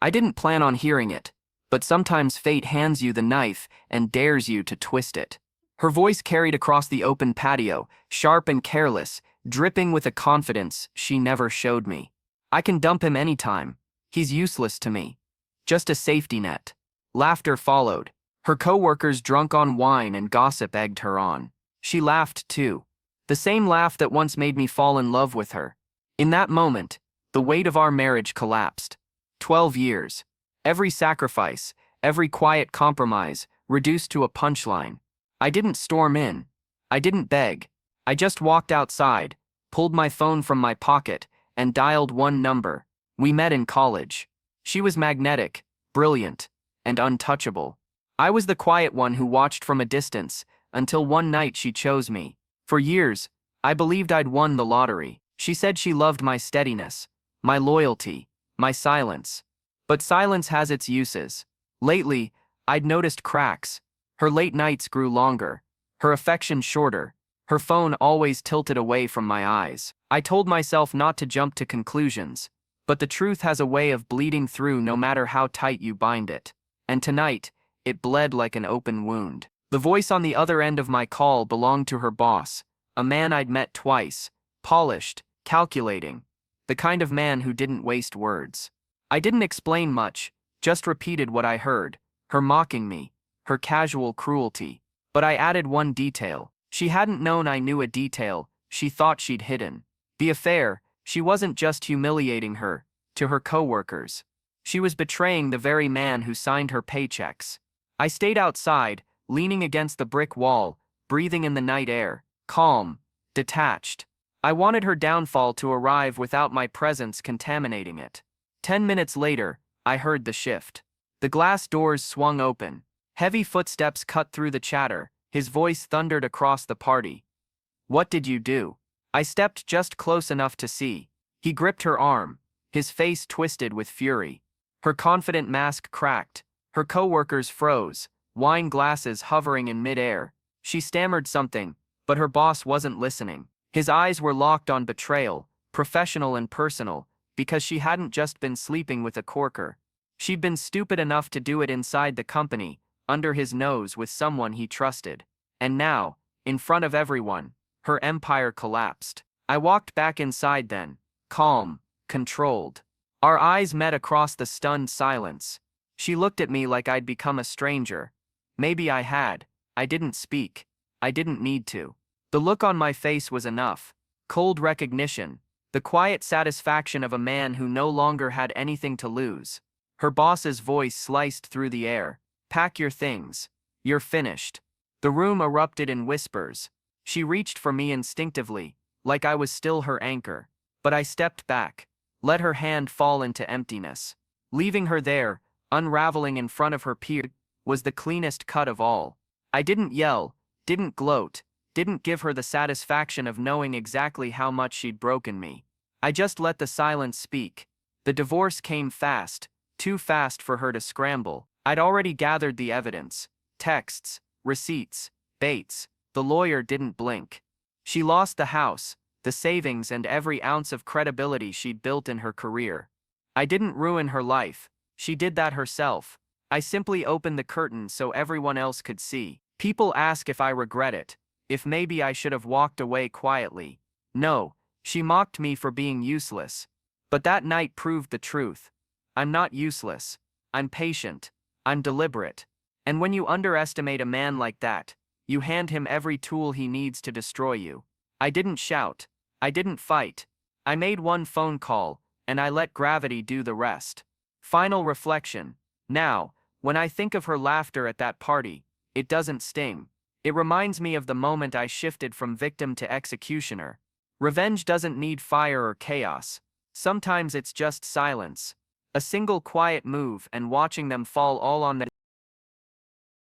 I didn't plan on hearing it, but sometimes fate hands you the knife and dares you to twist it. Her voice carried across the open patio, sharp and careless, dripping with a confidence she never showed me. I can dump him anytime. He's useless to me. Just a safety net. Laughter followed. Her coworkers drunk on wine and gossip egged her on. She laughed too. The same laugh that once made me fall in love with her. In that moment, the weight of our marriage collapsed. 12 years. Every sacrifice, every quiet compromise, reduced to a punchline. I didn't storm in. I didn't beg. I just walked outside, pulled my phone from my pocket, and dialed one number. We met in college. She was magnetic, brilliant, and untouchable. I was the quiet one who watched from a distance, until one night she chose me. For years, I believed I'd won the lottery. She said she loved my steadiness, my loyalty, my silence. But silence has its uses. Lately, I'd noticed cracks. Her late nights grew longer, her affection shorter, her phone always tilted away from my eyes. I told myself not to jump to conclusions, but the truth has a way of bleeding through no matter how tight you bind it. And tonight, it bled like an open wound. The voice on the other end of my call belonged to her boss, a man I'd met twice, polished, calculating, the kind of man who didn't waste words. I didn't explain much, just repeated what I heard, her mocking me, her casual cruelty. But I added one detail. She hadn't known I knew a detail she thought she'd hidden. The affair, she wasn't just humiliating her, to her coworkers. She was betraying the very man who signed her paychecks. I stayed outside, leaning against the brick wall, breathing in the night air, calm, detached. I wanted her downfall to arrive without my presence contaminating it. 10 minutes later, I heard the shift. The glass doors swung open. Heavy footsteps cut through the chatter. His voice thundered across the party. "What did you do?" I stepped just close enough to see. He gripped her arm, his face twisted with fury. Her confident mask cracked. Her coworkers froze, wine glasses hovering in midair. She stammered something, but her boss wasn't listening. His eyes were locked on betrayal, professional and personal, because she hadn't just been sleeping with a corker. She'd been stupid enough to do it inside the company, under his nose with someone he trusted. And now, in front of everyone, her empire collapsed. I walked back inside then, calm, controlled. Our eyes met across the stunned silence. She looked at me like I'd become a stranger. Maybe I had. I didn't speak. I didn't need to. The look on my face was enough. Cold recognition. The quiet satisfaction of a man who no longer had anything to lose. Her boss's voice sliced through the air. "Pack your things. You're finished." The room erupted in whispers. She reached for me instinctively, like I was still her anchor. But I stepped back, let her hand fall into emptiness. Leaving her there, unraveling in front of her peer, was the cleanest cut of all. I didn't yell, didn't gloat, didn't give her the satisfaction of knowing exactly how much she'd broken me. I just let the silence speak. The divorce came fast, too fast for her to scramble. I'd already gathered the evidence. Texts, receipts, baits. The lawyer didn't blink. She lost the house, the savings and every ounce of credibility she'd built in her career. I didn't ruin her life. She did that herself. I simply opened the curtain so everyone else could see. People ask if I regret it, if maybe I should have walked away quietly. No, she mocked me for being useless. But that night proved the truth. I'm not useless. I'm patient. I'm deliberate. And when you underestimate a man like that, you hand him every tool he needs to destroy you. I didn't shout. I didn't fight. I made one phone call, and I let gravity do the rest. Final reflection. Now, when I think of her laughter at that party, it doesn't sting. It reminds me of the moment I shifted from victim to executioner. Revenge doesn't need fire or chaos. Sometimes it's just silence. A single quiet move and watching them fall all on their